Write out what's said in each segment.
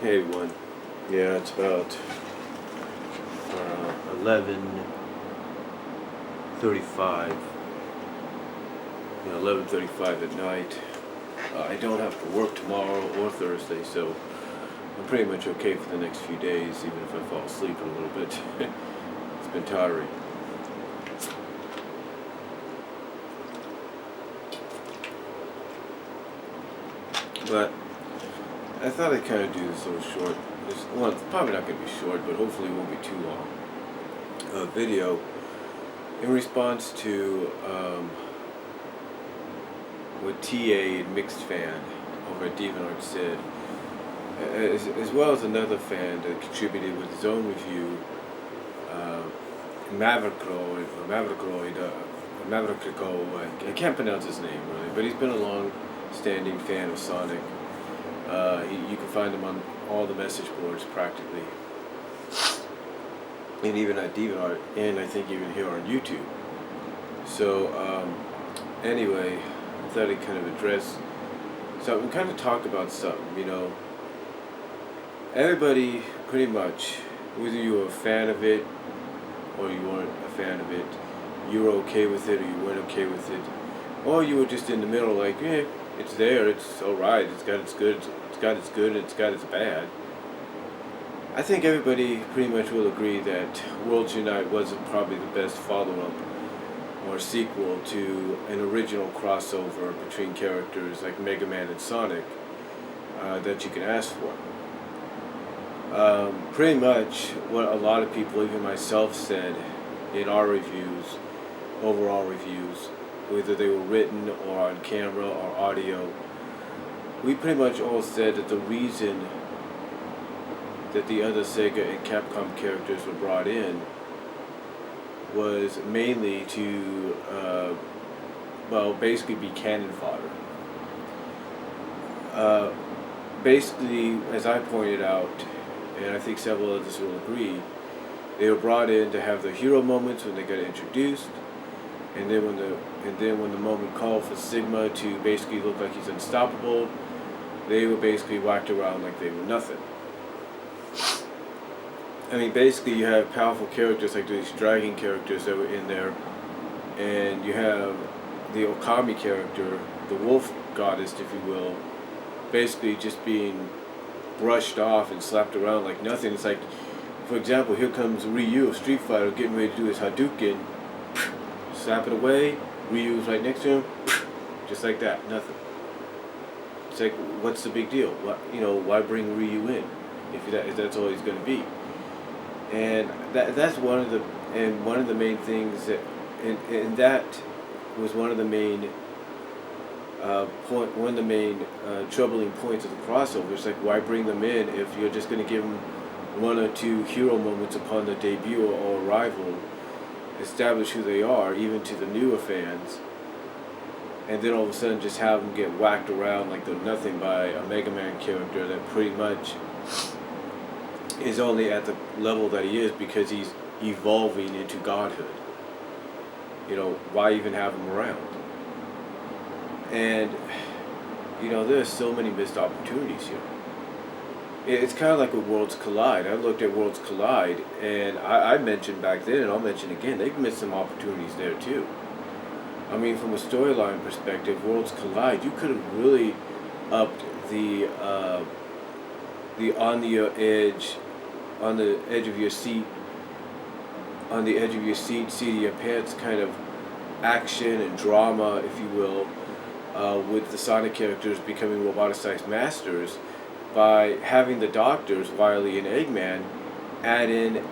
Hey everyone. Yeah, it's about 11:35. 11:35 at night. I don't have to work tomorrow or Thursday, so I'm pretty much okay for the next few days, even if I fall asleep a little bit. It's been tiring. But I thought I'd kind of do this little short. It's probably not going to be short, but hopefully it won't be too long. Video in response to what TA and Mixefan over at Art said, as well as another fan that contributed with his own review, I can't pronounce his name really, but he's been a long-standing fan of Sonic. You can find him on all the message boards practically, and even at DeviantArt, and I think even here on YouTube. So anyway, I thought I'd kind of address something, kind of talk about something. Everybody pretty much, whether you were a fan of it or you weren't a fan of it, you were okay with it or you weren't okay with it, or you were just in the middle, like, it's there, it's alright, it's got its good, and it's got its bad. I think everybody pretty much will agree that Worlds Unite wasn't probably the best follow-up or sequel to an original crossover between characters like Mega Man and Sonic that you can ask for. Pretty much what a lot of people, even myself, said in our reviews, overall reviews, whether they were written or on camera or audio, we pretty much all said that the reason that the other Sega and Capcom characters were brought in was mainly to, basically be cannon fodder. Basically, as I pointed out, and I think several others will agree, they were brought in to have the hero moments when they got introduced, and then when the moment called for Sigma to basically look like he's unstoppable, they were basically whacked around like they were nothing. I mean, basically you have powerful characters like these dragon characters that were in there, and you have the Okami character, the wolf goddess, if you will, basically just being brushed off and slapped around like nothing. It's like, for example, here comes Ryu of Street Fighter getting ready to do his Hadouken, slap it away, Ryu's right next to him, just like that, nothing. It's like, what's the big deal? Why bring Ryu in if that's all he's going to be? And that's one of the main things that, and that was one of the main troubling points of the crossover. It's like, why bring them in if you're just going to give them one or two hero moments upon the debut or arrival, establish who they are, even to the newer fans, and then all of a sudden just have them get whacked around like they're nothing by a Mega Man character that pretty much is only at the level that he is because he's evolving into godhood. Why even have him around? And there's so many missed opportunities here. It's kind of like with Worlds Collide. I looked at Worlds Collide, and I mentioned back then, and I'll mention again, they've missed some opportunities there too. I mean, from a storyline perspective, Worlds Collide, you could have really upped the on the edge of your seat, seat of your pants kind of action and drama, if you will, with the Sonic characters becoming roboticized masters, by having the doctors, Wily and Eggman, add in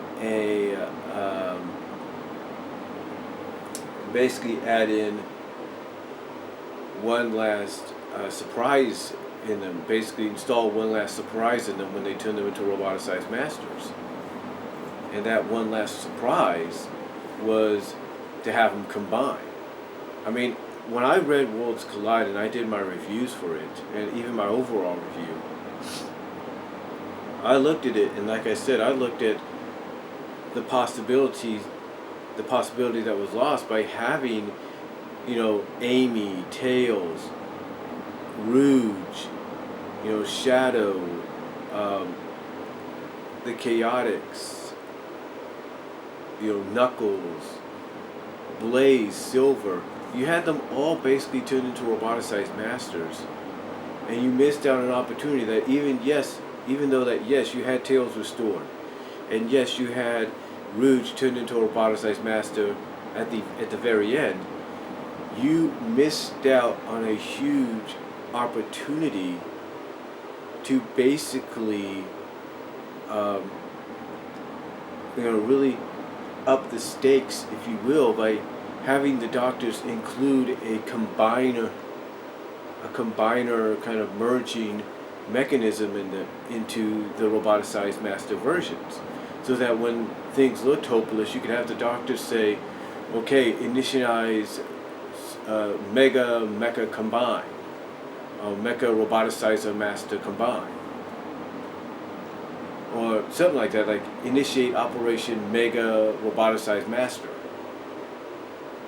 one last surprise in them, basically install one last surprise in them when they turn them into roboticized masters. And that one last surprise was to have them combine. I mean, when I read Worlds Collide and I did my reviews for it, and even my overall review, I looked at it, and like I said, I looked at the possibility that was lost by having, Amy, Tails, Rouge, Shadow, um, the Chaotix, Knuckles, Blaze, Silver, you had them all basically turned into roboticized masters, and you missed out on an opportunity that even though that yes, you had Tails restored, and yes, you had Rouge turned into a roboticized master at the very end, you missed out on a huge opportunity to basically, really up the stakes, if you will, by having the doctors include a combiner kind of merging mechanism into the roboticized master versions, so that when things looked hopeless, you could have the doctors say, okay, initialize mecha combine, mecha roboticizer master combine, or something like that, like initiate operation mega roboticized master.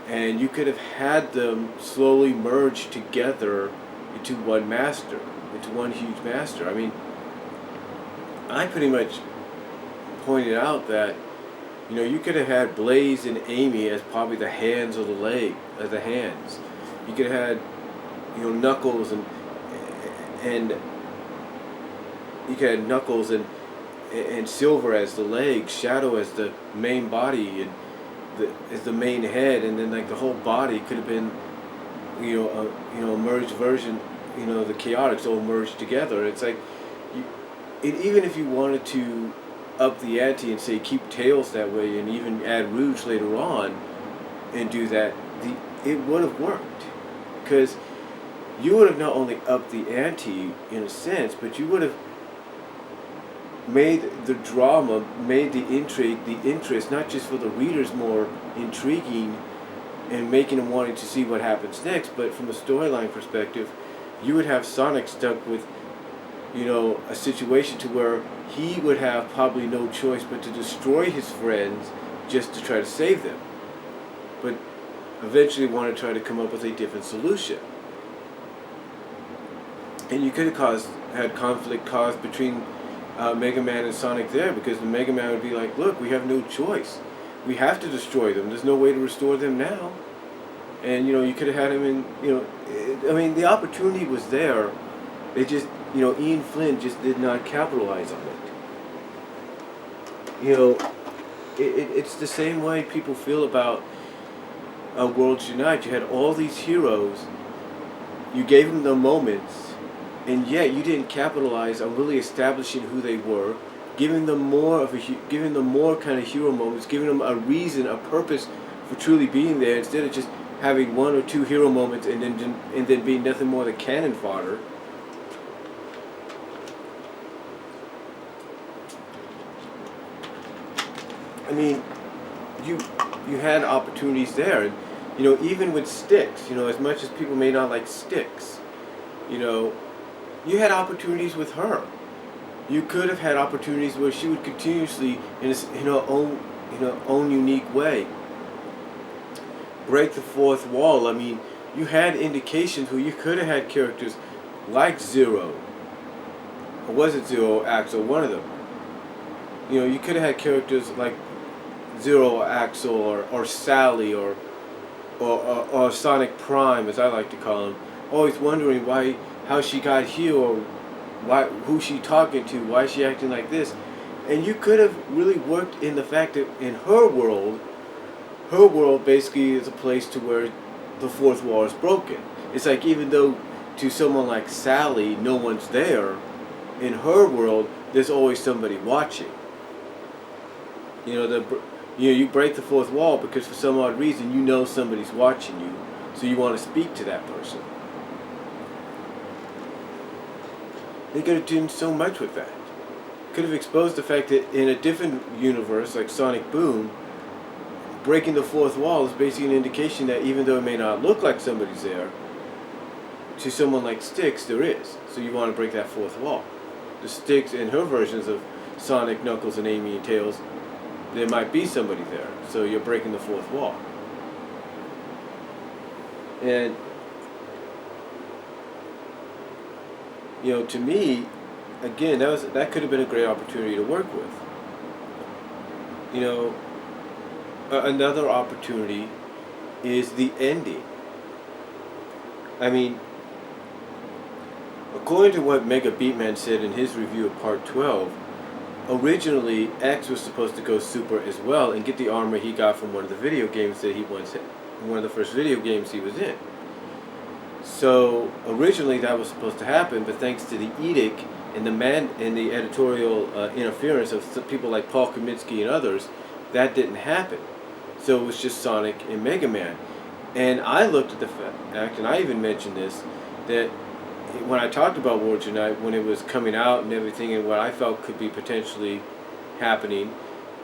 And you could have had them slowly merge together into one master, into one huge master. I mean, I pretty much pointed out that, you could have had Blaze and Amy as probably the hands or the hands. You could have had, Knuckles and you could have Knuckles and Silver as the legs, Shadow as the main body, and as the main head, and then like the whole body could have been, a merged version, the Chaotix all merged together. It's like, even if you wanted to up the ante and say keep Tails that way, and even add Rouge later on, and do that, it would have worked, because you would have not only upped the ante in a sense, but you would have made the drama, made the intrigue, the interest, not just for the readers, more intriguing and making them wanting to see what happens next, but from a storyline perspective, you would have Sonic stuck with, a situation to where he would have probably no choice but to destroy his friends just to try to save them, but eventually want to try to come up with a different solution. And you could have had conflict caused between Mega Man and Sonic there, because the Mega Man would be like, look, we have no choice. We have to destroy them. There's no way to restore them now. And, you could have had him in, the opportunity was there. They just, Ian Flynn just did not capitalize on it. It's the same way people feel about Worlds Unite. You had all these heroes. You gave them the moments, and yet you didn't capitalize on really establishing who they were, giving them more kind of hero moments, giving them a reason, a purpose for truly being there, instead of just having one or two hero moments and then being nothing more than cannon fodder. I mean, you had opportunities there, and even with Styx, as much as people may not like Styx, you had opportunities with her. You could have had opportunities where she would continuously, in her own unique way, break the fourth wall. I mean, you had indications where you could have had characters like Zero, or was it Zero, Axel, one of them. You could have had characters like Zero or Axel or Sally or Sonic Prime, as I like to call him, always wondering how she got here, or who she talking to, why is she acting like this. And you could have really worked in the fact that in her world basically is a place to where the fourth wall is broken. It's like, even though to someone like Sally no one's there, in her world there's always somebody watching. You break the fourth wall because for some odd reason somebody's watching you, so you want to speak to that person. They could have done so much with that. Could have exposed the fact that in a different universe, like Sonic Boom, breaking the fourth wall is basically an indication that even though it may not look like somebody's there, to someone like Styx, there is. So you want to break that fourth wall. The Styx, in her versions of Sonic, Knuckles, and Amy and Tails, there might be somebody there. So you're breaking the fourth wall. And to me, again, that could have been a great opportunity to work with. You know, another opportunity is the ending. I mean, according to what Mega Beatman said in his review of Part 12, originally X was supposed to go super as well and get the armor he got from one of the video games that he once had, one of the first video games he was in. So originally that was supposed to happen, but thanks to the edict and the editorial interference of people like Paul Kaminsky and others, that didn't happen. So it was just Sonic and Mega Man. And I looked at the fact, and I even mentioned this, that when I talked about World Unite, when it was coming out and everything, and what I felt could be potentially happening,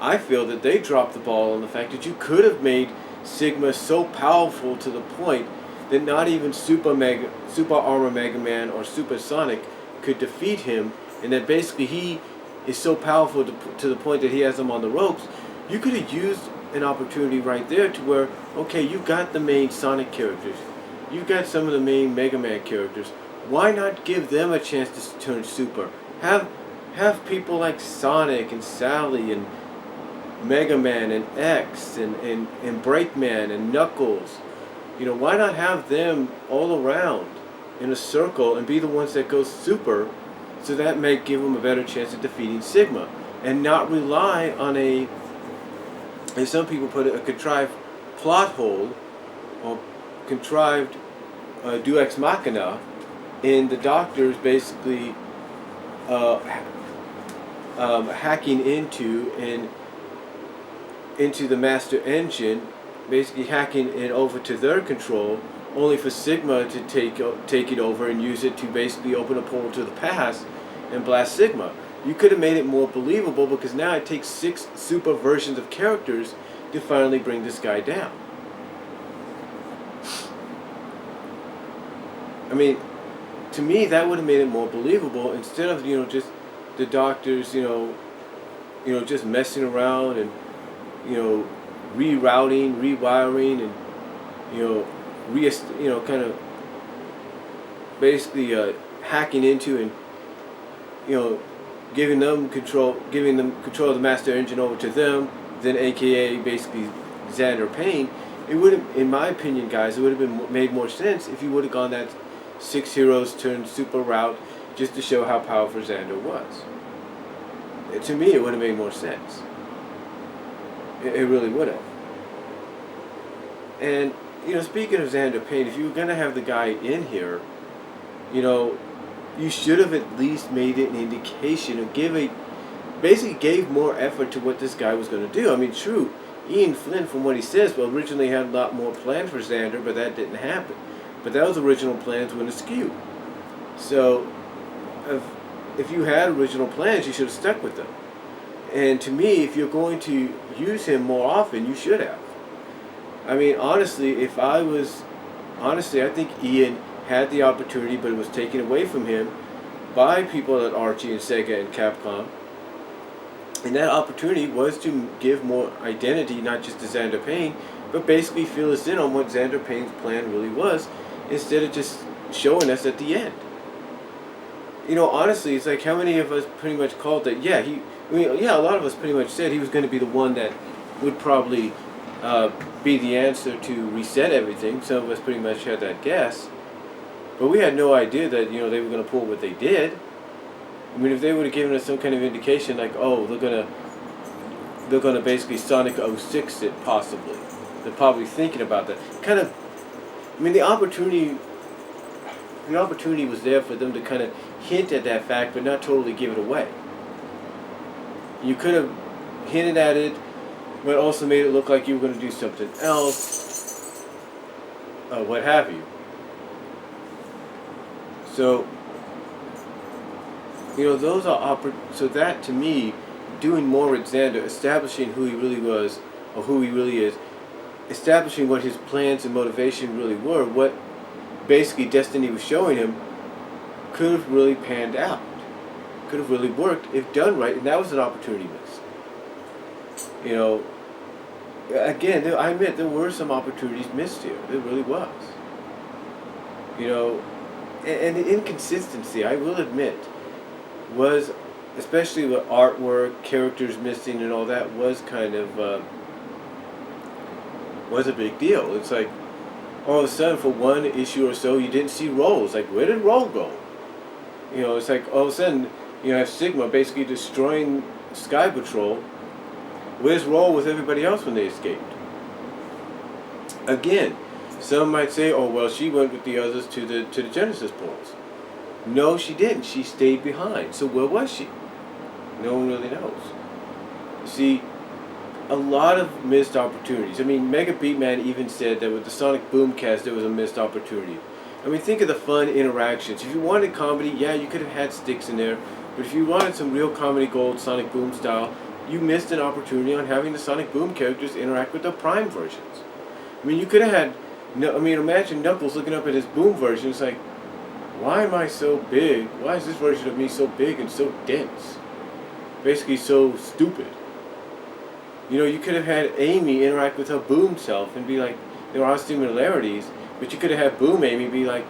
I feel that they dropped the ball on the fact that you could have made Sigma so powerful to the point that not even Super Armor Mega Man or Super Sonic could defeat him, and that basically he is so powerful to the point that he has them on the ropes. You could have used an opportunity right there to where, okay, you got the main Sonic characters, you got some of the main Mega Man characters. Why not give them a chance to turn super? Have people like Sonic and Sally and Mega Man and X and Breakman and Knuckles. You know, why not have them all around in a circle and be the ones that go super, so that may give them a better chance of defeating Sigma, and not rely on as some people put it, a contrived plot hole or contrived deus ex machina in the Doctors basically hacking into the master engine, basically hacking it over to their control, only for Sigma to take it over and use it to basically open a portal to the past and blast Sigma. You could have made it more believable, because now it takes 6 super versions of characters to finally bring this guy down. I mean, to me, that would have made it more believable, instead of, just the Doctors, just messing around and, rerouting, rewiring, and, kind of basically hacking into and, giving them control of the master engine over to them, then AKA basically Xander Payne. It would have, in my opinion, guys, it would have made more sense if you would have gone that 6 heroes turned super route, just to show how powerful Xander was. To me, it would have made more sense. It really would have. And, speaking of Xander Payne, if you were going to have the guy in here, you should have at least made it an indication, or basically gave more effort to what this guy was going to do. I mean, true, Ian Flynn, from what he says, originally had a lot more planned for Xander, but that didn't happen. But those original plans went askew. So, if you had original plans, you should have stuck with them. And to me, if you're going to use him more often, you should have. I mean, honestly, I think Ian had the opportunity, but it was taken away from him by people at Archie and Sega and Capcom. And that opportunity was to give more identity, not just to Xander Payne, but basically fill us in on what Xander Payne's plan really was, instead of just showing us at the end. Honestly, it's like, how many of us pretty much called that, a lot of us pretty much said he was going to be the one that would probably be the answer to reset everything. Some of us pretty much had that guess. But we had no idea that, they were going to pull what they did. I mean, if they would have given us some kind of indication, like, oh, they're gonna basically Sonic 06 it, possibly. They're probably thinking about that. The opportunity was there for them to kind of hint at that fact, but not totally give it away. You could have hinted at it, but also made it look like you were going to do something else, what have you. So, those are so that, to me, doing more with Xander, establishing who he really was, or who he really is, establishing what his plans and motivation really were, what basically Destiny was showing him, could have really panned out. Could have really worked if done right, and that was an opportunity miss. Again, I admit there were some opportunities missed here. There really was. And the inconsistency, I will admit, was, especially with artwork, characters missing, and all that, was kind of was a big deal. It's like all of a sudden, for one issue or so, you didn't see Roll. It's like, where did Roll go? You know, it's like all of a sudden you have Sigma basically destroying Sky Patrol. Where's Roll with everybody else when they escaped? Again, some might say, oh well, she went with the others to the Genesis portals. No, she didn't. She stayed behind. So where was she? No one really knows. See, a lot of missed opportunities. I mean, Mega Beatman even said that with the Sonic Boomcast there was a missed opportunity. I mean, think of the fun interactions. If you wanted comedy, yeah, you could have had Sticks in there. But if you wanted some real comedy gold, Sonic Boom style, you missed an opportunity on having the Sonic Boom characters interact with the Prime versions. I mean, you could have had, I mean, imagine Knuckles looking up at his Boom version. It's like, why am I so big? Why is this version of me so big and so dense? Basically so stupid. You know, you could have had Amy interact with her Boom self and be like, there are similarities, but you could have had Boom Amy be like,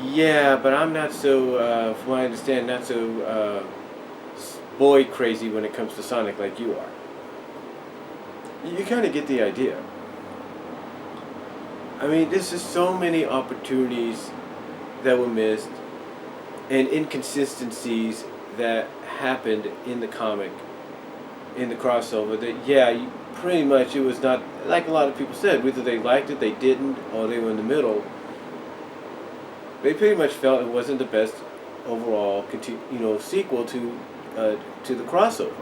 yeah, but I'm not so, from what I understand, not so boy crazy when it comes to Sonic like you are. You kind of get the idea. I mean, there's just so many opportunities that were missed and inconsistencies that happened in the comic, in the crossover, that yeah, pretty much it was not, like a lot of people said, whether they liked it, they didn't, or they were in the middle. They pretty much felt it wasn't the best overall sequel to the crossover.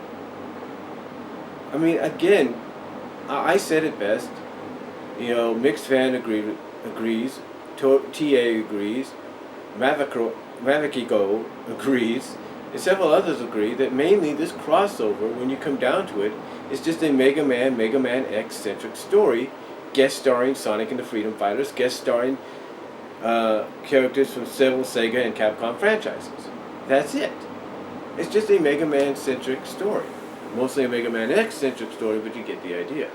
I mean, again, I said it best. You know, Mixefan agrees, TA agrees, Mavikigo agrees, and several others agree that mainly this crossover, when you come down to it, is just a Mega Man X-centric story, guest starring Sonic and the Freedom Fighters, guest starring characters from several Sega and Capcom franchises. That's it. It's just a Mega Man-centric story. Mostly a Mega Man X-centric story, but you get the idea.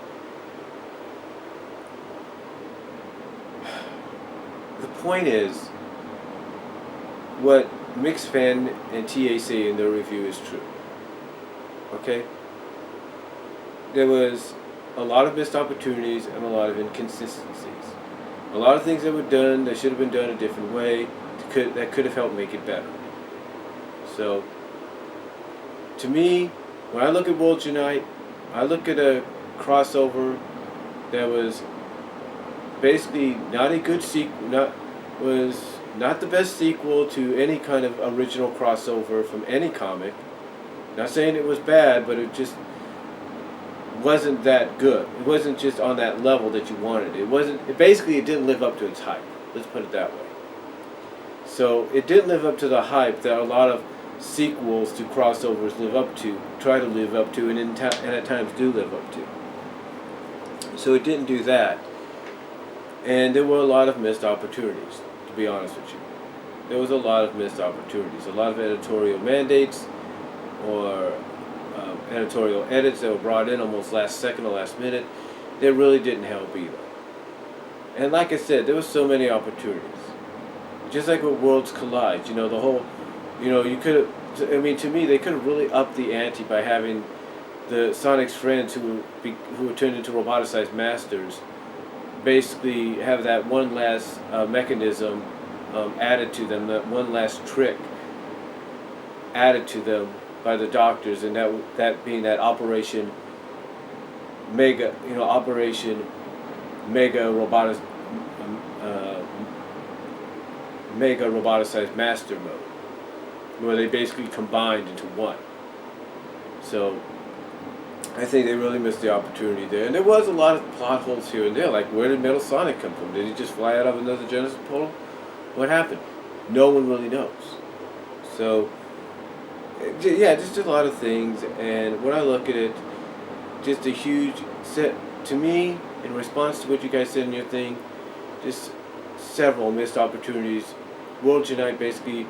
The point is, what Mixefan and TA say in their review is true. Okay? There was a lot of missed opportunities and a lot of inconsistencies. A lot of things that were done that should have been done a different way that could have helped make it better. So, to me, when I look at Worlds Unite, I look at a crossover that was basically not a good sequel, was not the best sequel to any kind of original crossover from any comic. Not saying it was bad, but it just wasn't that good. It wasn't just on that level that you wanted. It didn't live up to its hype. Let's put it that way. So it didn't live up to the hype that a lot of sequels to crossovers try to live up to, and at times do live up to. So it didn't do that. And there were a lot of missed opportunities, to be honest with you. There was a lot of missed opportunities. A lot of editorial mandates or editorial edits that were brought in almost last second or last minute. They really didn't help either. And like I said, there were so many opportunities. Just like with Worlds Collide, you know, the whole, you know, you could have, I mean, to me, they could have really upped the ante by having the Sonic's friends who were turned into roboticized masters basically have that one last mechanism added to them, that one last trick added to them by the doctors, and that being that Operation Mega roboticized master mode, where they basically combined into one. So I think they really missed the opportunity there. And there was a lot of plot holes here and there, like where did Metal Sonic come from? Did he just fly out of another Genesis portal? What happened? No one really knows. So yeah, just a lot of things. And when I look at it, just a huge set, to me, in response to what you guys said in your thing, just several missed opportunities. World Unite basically